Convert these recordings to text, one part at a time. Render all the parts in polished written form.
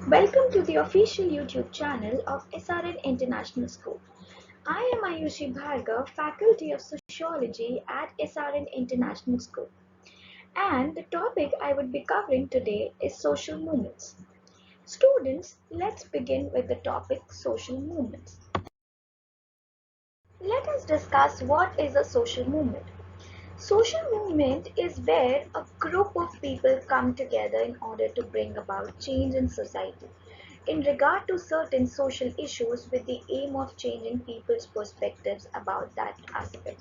Welcome to the official YouTube channel of SRN International School. I am Ayushi Bhargava, Faculty of Sociology at SRN International School. And the topic I would be covering today is social movements. Students, let's begin with the topic social movements. Let us discuss what is a social movement. Social movement is where a group of people come together in order to bring about change in society in regard to certain social issues with the aim of changing people's perspectives about that aspect.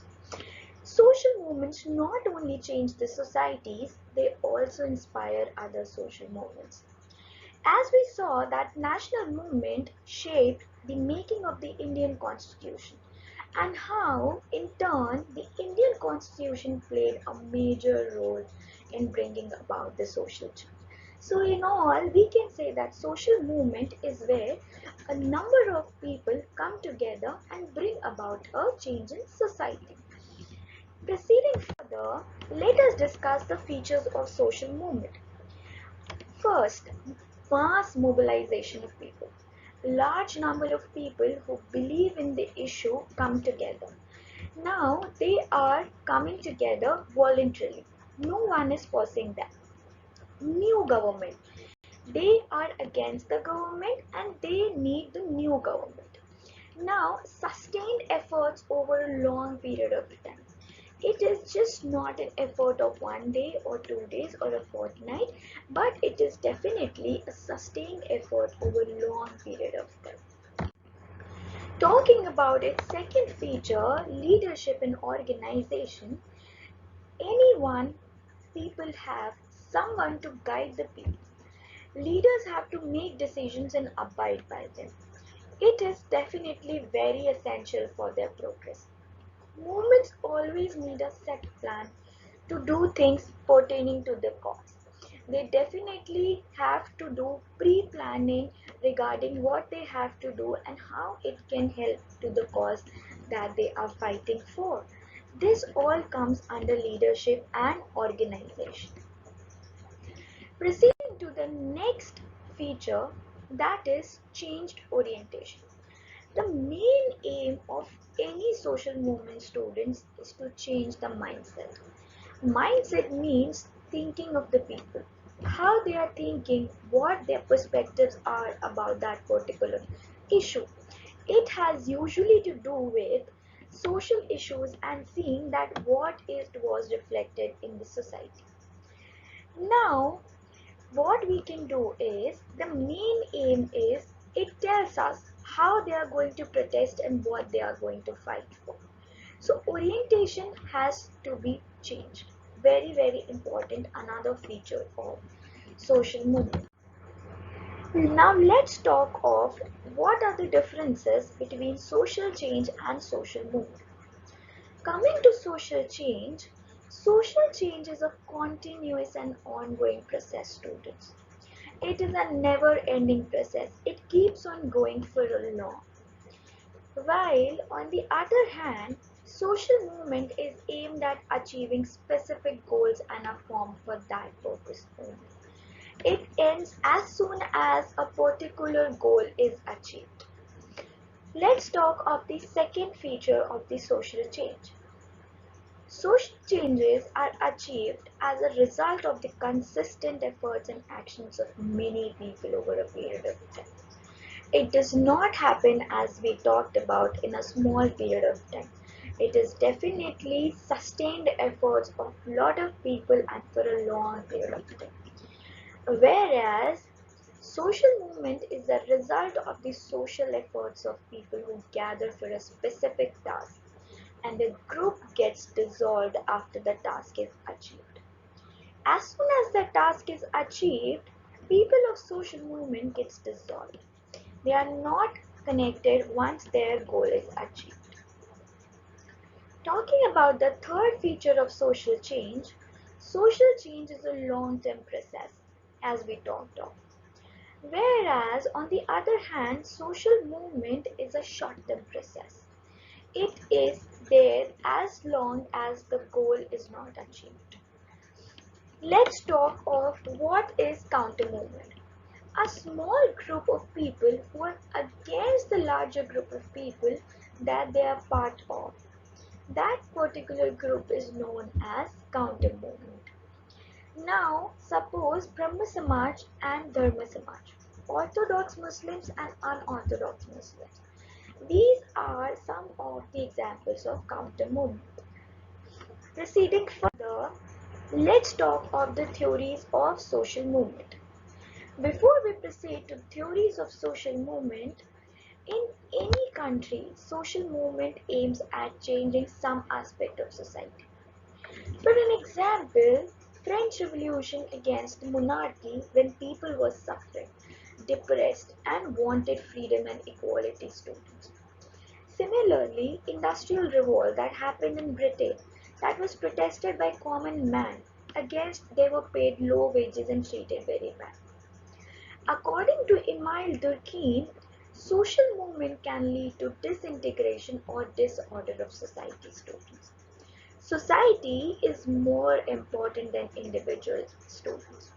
Social movements not only change the societies, they also inspire other social movements. As we saw that national movement shaped the making of the Indian Constitution and how in turn the Indian Constitution played a major role in bringing about the social change. So in all, we can say that social movement is where a number of people come together and bring about a change in society. Proceeding further, let us discuss the features of social movement. First, mass mobilization of people. Large number of people who believe in the issue come together. Now they are coming together voluntarily. No one is forcing them. New government. They are against the government and they need the new government. Now, sustained efforts over a long period of time. It is just not an effort of 1 day or 2 days or a fortnight, but it is definitely a sustained effort over a long period of time. Talking about its second feature, leadership in organization, anyone, people have someone to guide the people. Leaders have to make decisions and abide by them. It is definitely very essential for their progress. Movements always need a set plan to do things pertaining to the cause. They definitely have to do pre-planning regarding what they have to do and how it can help to the cause that they are fighting for. This all comes under leadership and organization. Proceeding to the next feature, that is changed orientation. The main aim of any social movement students is to change the mindset. Mindset means thinking of the people, how they are thinking, what their perspectives are about that particular issue. It has usually to do with social issues and seeing that what is was reflected in the society. Now, what we can do is, the main aim is, it tells us how they are going to protest and what they are going to fight for. So orientation has to be changed. Very, very important, another feature of social movement. Now let's talk of what are the differences between social change and social movement. Coming to social change is a continuous and ongoing process, students. It is a never-ending process. It keeps on going for a long. While on the other hand, social movement is aimed at achieving specific goals and are formed for that purpose only. It ends as soon as a particular goal is achieved. Let's talk of the second feature of the social change. Social changes are achieved as a result of the consistent efforts and actions of many people over a period of time. It does not happen as we talked about in a small period of time. It is definitely sustained efforts of a lot of people and for a long period of time. Whereas social movement is the result of the social efforts of people who gather for a specific task and the group gets dissolved after the task is achieved. As soon as the task is achieved, people of social movement gets dissolved. They are not connected once their goal is achieved. Talking about the third feature of social change is a long-term process, as we talked of. Whereas, on the other hand, social movement is a short-term process. It is there as long as the goal is not achieved. Let's talk of what is counter movement. a small group of people who are against the larger group of people that they are part of. That particular group is known as counter movement. Now, suppose Brahma Samaj and Dharma Samaj, Orthodox Muslims and unorthodox Muslims. These are some of the examples of counter movement. Proceeding further, let's talk of the theories of social movement. Before we proceed to theories of social movement, in any country, social movement aims at changing some aspect of society. For an example, French Revolution against the monarchy when people were suffering, depressed and wanted freedom and equality students. Similarly, industrial revolt that happened in Britain that was protested by common man against they were paid low wages and treated very bad. According to Emile Durkheim, social movement can lead to disintegration or disorder of society students. Society is more important than individual students.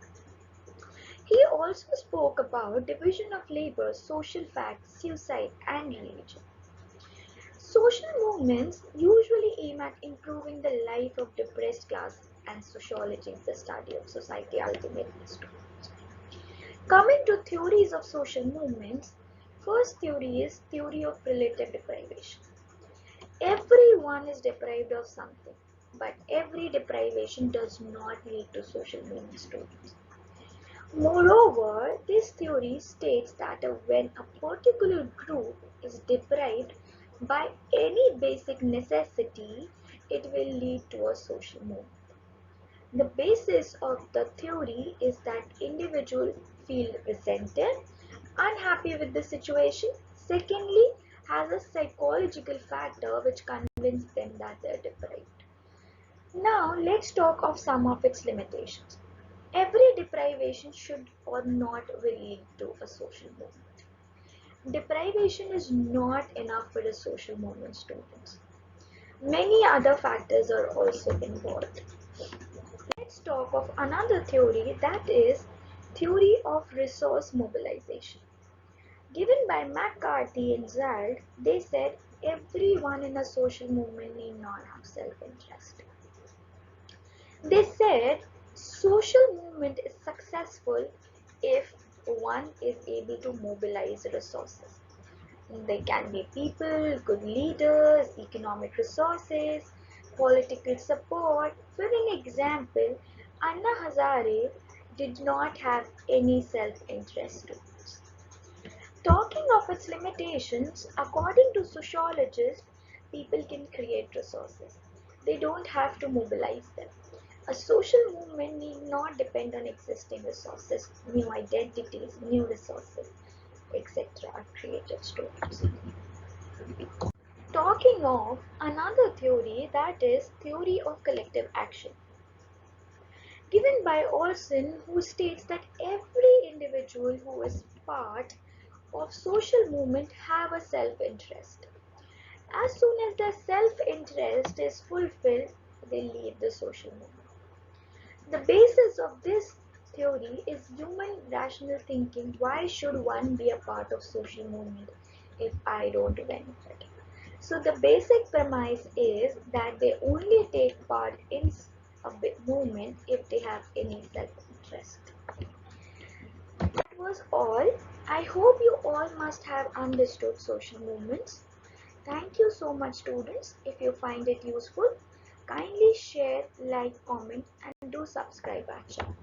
He also spoke about division of labor, social facts, suicide, and religion. Social movements usually aim at improving the life of depressed class, and sociology is the study of society ultimately. Coming to theories of social movements, first theory is theory of relative deprivation. Everyone is deprived of something, but every deprivation does not lead to social movement students. Moreover, this theory states that when a particular group is deprived by any basic necessity, it will lead to a social movement. The basis of the theory is that individuals feel resented, unhappy with the situation. Secondly, has a psychological factor which convinces them that they are deprived. Now, let's talk of some of its limitations. Every deprivation should or not will lead to a social movement. Deprivation is not enough for a social movement students. Many other factors are also involved. Let's talk of another theory, that is theory of resource mobilization. Given by McCarthy and Zald, they said everyone in a social movement need not have self-interest. They said social movement is successful if one is able to mobilize resources. They can be people, good leaders, economic resources, political support. For an example, Anna Hazare did not have any self-interest. Talking of its limitations, according to sociologists, people can create resources. They don't have to mobilize them. A social movement need not depend on existing resources, new identities, new resources, etc. are created students. Talking of another theory, that is theory of collective action, given by Olson, who states that every individual who is part of social movement have a self-interest. As soon as their self-interest is fulfilled, they leave the social movement. The basis of this theory is human rational thinking. Why should one be a part of social movement if I don't benefit? So the basic premise is that they only take part in a movement if they have any self-interest. That was all. I hope you all must have understood social movements. Thank you so much students. If you find it useful, kindly share, like, comment and do subscribe our channel.